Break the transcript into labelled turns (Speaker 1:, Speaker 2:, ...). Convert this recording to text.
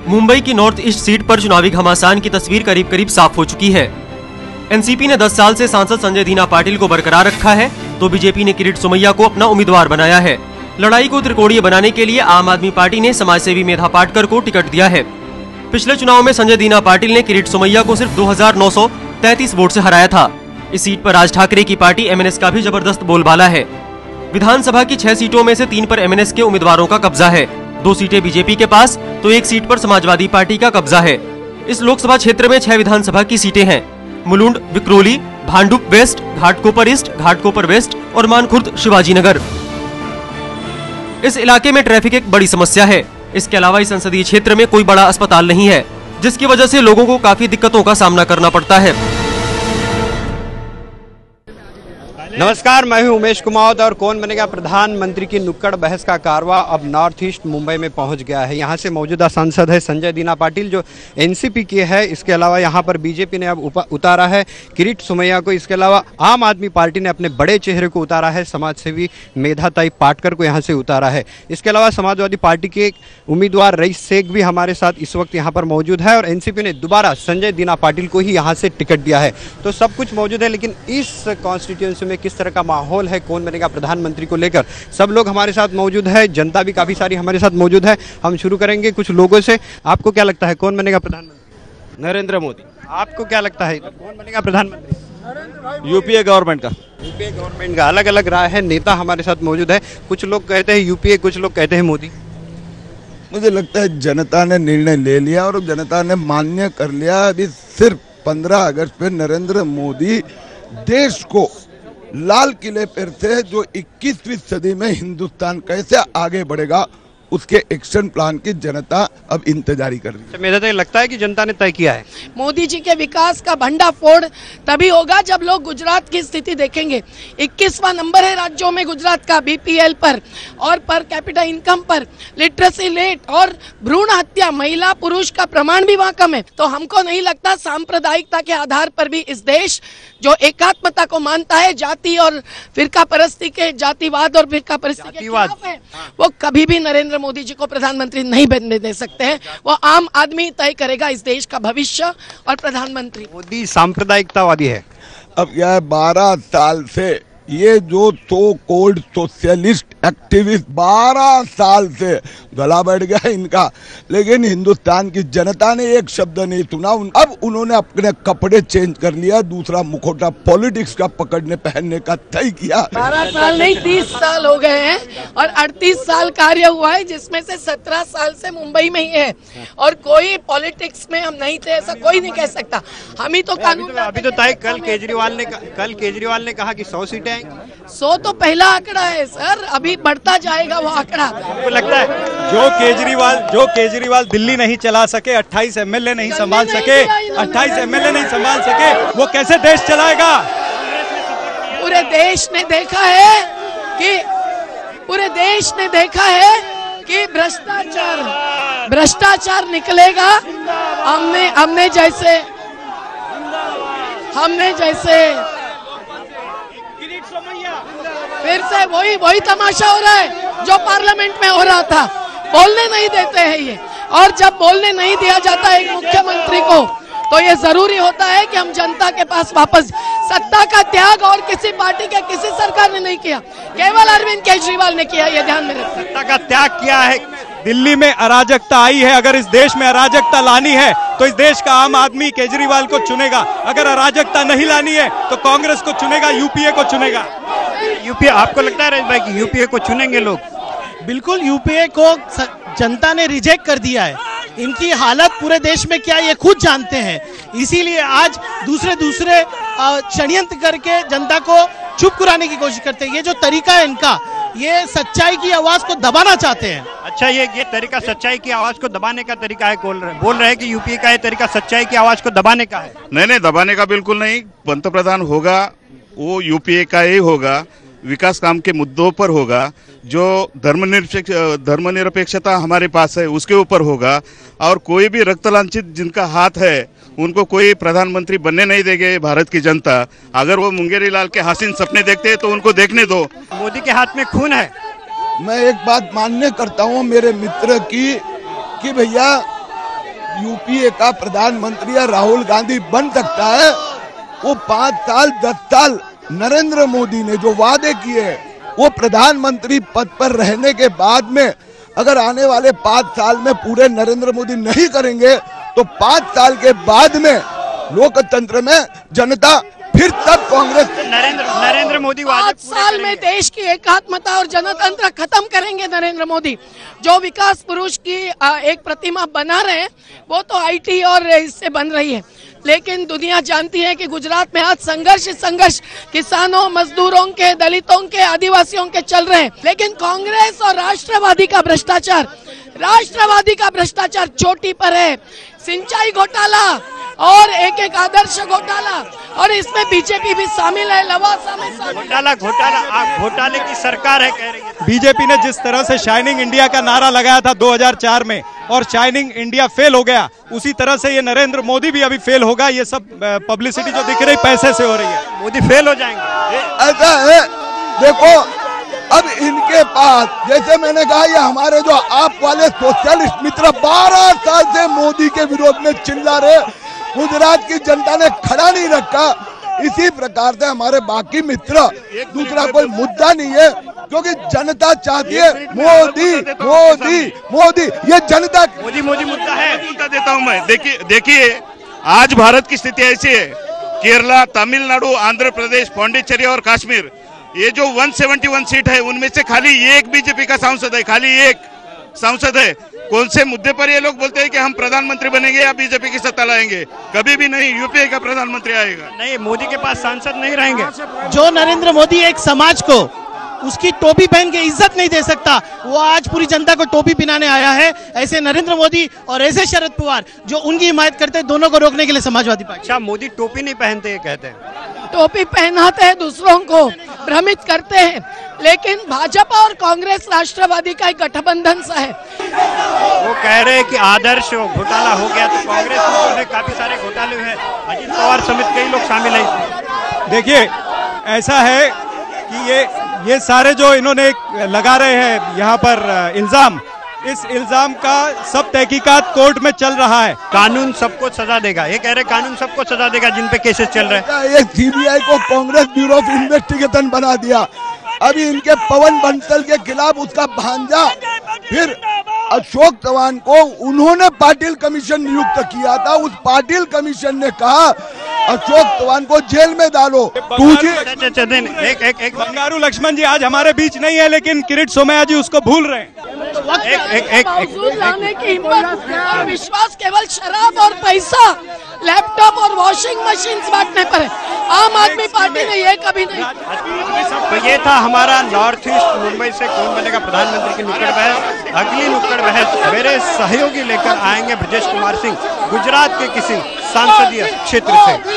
Speaker 1: मुंबई की north east seat पर चुनावी घमासान की तस्वीर करीब करीब साफ हो चुकी है। एनसीपी ने 10 साल से सांसद संजय दीना पाटिल को बरकरार रखा है, तो बीजेपी ने किरीट सोमैया को अपना उम्मीदवार बनाया है। लड़ाई को त्रिकोणीय बनाने के लिए आम आदमी पार्टी ने समाजसेवी मेधा पाटकर को टिकट दिया है। पिछले चुनाव में संजय दीना पाटिल ने किरीट सोमैया को सिर्फ 2933 वोट से हराया था। इस सीट पर राज ठाकरे की पार्टी एमएनएस का भी जबरदस्त बोलबाला है। विधानसभा की 6 सीटों में से 3 पर एमएनएस के उम्मीदवारों का कब्जा है, 2 सीटें बीजेपी के पास, तो 1 सीट पर समाजवादी पार्टी का कब्जा है। इस लोकसभा क्षेत्र में 6 विधानसभा की सीटें हैं। Mulund, Vikhroli, Bhandup west, Ghatkopar east, Ghatkopar west और मानखुर्द शिवाजी नगर। इस इलाके में ट्रैफिक एक बड़ी समस्या है। इसके अलावा इस संसदीय क्षेत्र में कोई बड़ा अस्पताल नहीं है, जिसकी वजह से लोगों को काफी दिक्कतों का सामना करना पड़ता है।
Speaker 2: नमस्कार, मैं हूं उमेश कुमार और कौन बनेगा प्रधानमंत्री की नुक्कड़ बहस का कारवा अब नॉर्थ ईस्ट मुंबई में पहुंच गया है। यहां से मौजूदा सांसद है संजय दीना पाटिल जो एनसीपी के है। इसके अलावा यहां पर बीजेपी ने अब उतारा है किरीट सोमैया को। इसके अलावा आम आदमी पार्टी ने अपने बड़े चेहरे को उतारा है, समाजसेवी मेधा पाटकर को यहां से उतारा है। इसके अलावा समाजवादी पार्टी के उम्मीदवार रईस शेख भी हमारे साथ इस वक्त यहाँ पर मौजूद है और एनसीपी ने दोबारा संजय दीना पाटिल को ही यहाँ से टिकट दिया है। तो सब कुछ मौजूद है, लेकिन इस कॉन्स्टिट्यूंसी में किस तरह का माहौल है कौन बनेगा प्रधानमंत्री को लेकर, सब लोग हमारे साथ मौजूद है। जनता भी काफी सारी हमारे साथ मौजूद है। हम शुरू करेंगे कुछ लोगों से। आपको क्या लगता है कौन बनेगा प्रधानमंत्री?
Speaker 3: नरेंद्र मोदी।
Speaker 2: आपको क्या लगता है कौन बनेगा प्रधानमंत्री?
Speaker 3: यूपीए गवर्नमेंट का।
Speaker 2: यूपीए गवर्नमेंट का अलग अलग राय है। नेता हमारे साथ मौजूद है। कुछ लोग कहते हैं यूपीए, कुछ लोग कहते हैं मोदी।
Speaker 4: मुझे लगता है जनता ने निर्णय ले लिया और जनता ने मान्य कर लिया। अभी सिर्फ 15 अगस्त पे नरेंद्र मोदी देश को लाल किले पर से जो 21वीं सदी में हिंदुस्तान कैसे आगे बढ़ेगा उसके एक्शन प्लान की जनता अब इंतजारी कर रही है।
Speaker 2: मेरा तो लगता है कि जनता ने तय किया है।
Speaker 5: मोदी जी के विकास का भंडाफोड़ तभी होगा जब लोग गुजरात की स्थिति देखेंगे। 21वां नंबर है राज्यों में गुजरात का बीपीएल पर और पर कैपिटा इनकम पर, लिटरेसी रेट और भ्रूण हत्या, महिला पुरुष का प्रमाण भी वहाँ कम है। तो हमको नहीं लगता सांप्रदायिकता के आधार पर भी इस देश जो एकात्मता को मानता है, जाति और फिरका परस्ती के, जातिवाद और फिरका परस्ती के खिलाफ है, वो कभी भी नरेंद्र मोदी जी को प्रधानमंत्री नहीं बनने दे सकते हैं। वो आम आदमी तय करेगा इस देश का भविष्य और प्रधानमंत्री।
Speaker 2: मोदी सांप्रदायिकतावादी है।
Speaker 4: अब यह 12 साल से ये जो तो कोल्ड सोशलिस्ट एक्टिविस्ट 12 साल से गला बैठ गया इनका, लेकिन हिंदुस्तान की जनता ने एक शब्द नहीं सुना। अब उन्होंने अपने कपड़े चेंज कर लिया, दूसरा मुखौटा पॉलिटिक्स का पकड़ने पहनने का तय किया।
Speaker 5: 12 साल नहीं 30 साल हो गए हैं और 38 साल कार्य हुआ है, जिसमें से 17 साल से मुंबई में ही है और कोई पॉलिटिक्स में हम नहीं थे ऐसा कोई नहीं कह सकता। हम ही तो कानून
Speaker 2: अभी तो तय कल केजरीवाल ने कहा कि 100 सीटें
Speaker 5: 100 तो पहला आंकड़ा है सर, अभी बढ़ता जाएगा वो आंकड़ा।
Speaker 2: आपको लगता है
Speaker 3: जो केजरीवाल दिल्ली नहीं चला सके, 28 एमएलए नहीं संभाल सके, 28 एमएलए नहीं संभाल सके, वो कैसे देश चलाएगा?
Speaker 5: पूरे देश ने देखा है कि भ्रष्टाचार निकलेगा। हमने जैसे फिर से वही तमाशा हो रहा है जो पार्लियामेंट में हो रहा था। बोलने नहीं देते हैं ये, और जब बोलने नहीं दिया जाता एक मुख्यमंत्री को तो ये जरूरी होता है कि हम जनता के पास वापस। सत्ता का त्याग और किसी पार्टी के किसी सरकार ने नहीं किया, केवल अरविंद केजरीवाल ने किया। ये ध्यान में रखिए।
Speaker 2: सत्ता का त्याग किया है।
Speaker 3: दिल्ली में अराजकता आई है, अगर इस देश में अराजकता लानी है तो इस देश का आम आदमी केजरीवाल को चुनेगा। अगर अराजकता नहीं लानी है तो कांग्रेस को चुनेगा, यूपीए को चुनेगा।
Speaker 2: यूपीए, आपको लगता है भाई कि यूपीए को चुनेंगे लोग?
Speaker 6: बिल्कुल, यूपीए को जनता ने रिजेक्ट कर दिया है। इनकी हालत पूरे देश में क्या ये खुद जानते हैं, इसीलिए आज दूसरे षड्यंत्र करके जनता को चुप कराने की कोशिश करते हैं। ये जो तरीका है इनका, ये सच्चाई की आवाज को दबाना चाहते हैं।
Speaker 2: अच्छा, ये तरीका सच्चाई की आवाज को दबाने का तरीका है। बोल रहे हैं कि यूपीए का ये तरीका सच्चाई की आवाज को दबाने का है।
Speaker 7: नहीं, दबाने का बिल्कुल नहीं। पंतप्रधान होगा वो यूपीए का ही होगा, विकास काम के मुद्दों पर होगा, जो धर्मनिरपेक्षता हमारे पास है उसके ऊपर होगा, और कोई भी रक्त लांछित जिनका हाथ है उनको कोई प्रधानमंत्री बनने नहीं देंगे भारत की जनता। अगर वो मुंगेरी लाल के हसीन सपने देखते हैं तो उनको देखने दो।
Speaker 2: मोदी के हाथ में खून है।
Speaker 4: मैं एक बात मान्य करता हूँ मेरे मित्र की कि भैया यूपीए का प्रधानमंत्री या राहुल गांधी बन सकता है, वो 5 साल 10 साल नरेंद्र मोदी ने जो वादे किए हैं, वो प्रधानमंत्री पद पर रहने के बाद में अगर आने वाले 5 साल में पूरे नरेंद्र मोदी नहीं करेंगे तो 5 साल के बाद में लोकतंत्र में जनता फिर तब कांग्रेस
Speaker 2: नरेंद्र मोदी
Speaker 5: 5 साल में देश की एकात्मता और जनतंत्र खत्म करेंगे नरेंद्र मोदी। जो विकास पुरुष की एक प्रतिमा बना रहे हैं वो तो आईटी और इससे बन रही है, लेकिन दुनिया जानती है कि गुजरात में आज संघर्ष किसानों, मजदूरों के, दलितों के, आदिवासियों के चल रहे हैं। लेकिन कांग्रेस और राष्ट्रवादी का भ्रष्टाचार चोटी पर है। सिंचाई घोटाला और एक आदर्श घोटाला, और इसमें बीजेपी भी शामिल है। लवासा में
Speaker 2: घोटाले की सरकार है कह रही है।
Speaker 3: बीजेपी ने जिस तरह से शाइनिंग इंडिया का नारा लगाया था 2004 में और शाइनिंग इंडिया फेल हो गया, उसी तरह से ये नरेंद्र मोदी भी अभी फेल होगा। ये सब पब्लिसिटी जो दिख रही पैसे से हो रही है,
Speaker 2: मोदी फेल हो जाएंगे।
Speaker 4: ऐसा है, देखो अब इनके पास, जैसे मैंने कहा, ये हमारे जो आप वाले सोशलिस्ट मित्र 12 साल से मोदी के विरोध में चिल्ला रहे, गुजरात की जनता ने खड़ा नहीं रखा। इसी प्रकार से हमारे बाकी मित्र, दूसरा कोई मुद्दा नहीं है, क्योंकि जनता चाहती है मोदी मोदी मोदी। ये जनता
Speaker 2: मोदी मुद्दा है।
Speaker 7: मुद्दा देता हूं मैं। देखिए आज भारत की स्थिति ऐसी है, केरला, तमिलनाडु, आंध्र प्रदेश, पौंडीचेरी और कश्मीर, ये जो 171 सीट है उनमें से खाली एक बीजेपी का सांसद है, खाली एक सांसद है। कौन से मुद्दे पर ये लोग बोलते हैं कि हम प्रधानमंत्री बनेंगे या बीजेपी की सत्ता लाएंगे? कभी भी नहीं, यूपीए का प्रधानमंत्री आएगा।
Speaker 2: नहीं, मोदी के पास सांसद नहीं रहेंगे।
Speaker 6: जो नरेंद्र मोदी एक समाज को उसकी टोपी पहन के इज्जत नहीं दे सकता, वो आज पूरी जनता को टोपी पहनाने आया है। ऐसे नरेंद्र मोदी और ऐसे शरद पवार जो उनकी हिमायत करते हैं, दोनों को रोकने के लिए समाजवादी पार्टी।
Speaker 2: अच्छा, मोदी टोपी नहीं पहनते कहते हैं?
Speaker 5: टोपी पहनाते हैं, दूसरों को भ्रमित करते हैं, लेकिन भाजपा और कांग्रेस राष्ट्रवादी का एक गठबंधन सा है।
Speaker 2: वो कह रहे हैं कि आदर्श घोटाला हो गया, तो कांग्रेस में काफी सारे घोटाले हुए हैं, अजित पवार समेत कई लोग शामिल हैं।
Speaker 3: देखिए ऐसा है कि ये सारे जो इन्होंने लगा रहे हैं यहाँ पर इल्जाम, इस इल्जाम का सब तहकीकात कोर्ट में चल रहा है।
Speaker 2: कानून सबको सजा देगा, ये कह रहे कानून सबको सजा देगा जिन पे केसेस चल रहे हैं।
Speaker 4: ये सीबीआई को कांग्रेस ब्यूरो ऑफ इन्वेस्टिगेशन बना दिया। अभी इनके पवन बंसल के खिलाफ उसका भांजा, फिर अशोक चव्हाण को उन्होंने पाटिल कमीशन नियुक्त किया था। उस पाटिल कमीशन ने कहा अशोक चव्हाण को जेल में डालो।
Speaker 2: एक
Speaker 3: बंगारू लक्ष्मण जी आज हमारे बीच नहीं है, लेकिन किरीट सोमैया जी उसको भूल रहे हैं।
Speaker 5: लाने की हिम्मत और विश्वास केवल शराब और पैसा, लैपटॉप और वॉशिंग मशीन बांटने पर है। आम आदमी पार्टी ने ये कभी नहीं।
Speaker 2: तो ये था हमारा नॉर्थ ईस्ट मुंबई से कौन बनेगा प्रधानमंत्री की नुक्कड़ बहस। अगली नुक्कड़ बहस मेरे सहयोगी लेकर आएंगे ब्रजेश कुमार सिंह, गुजरात के किसी संसदीय क्षेत्र से।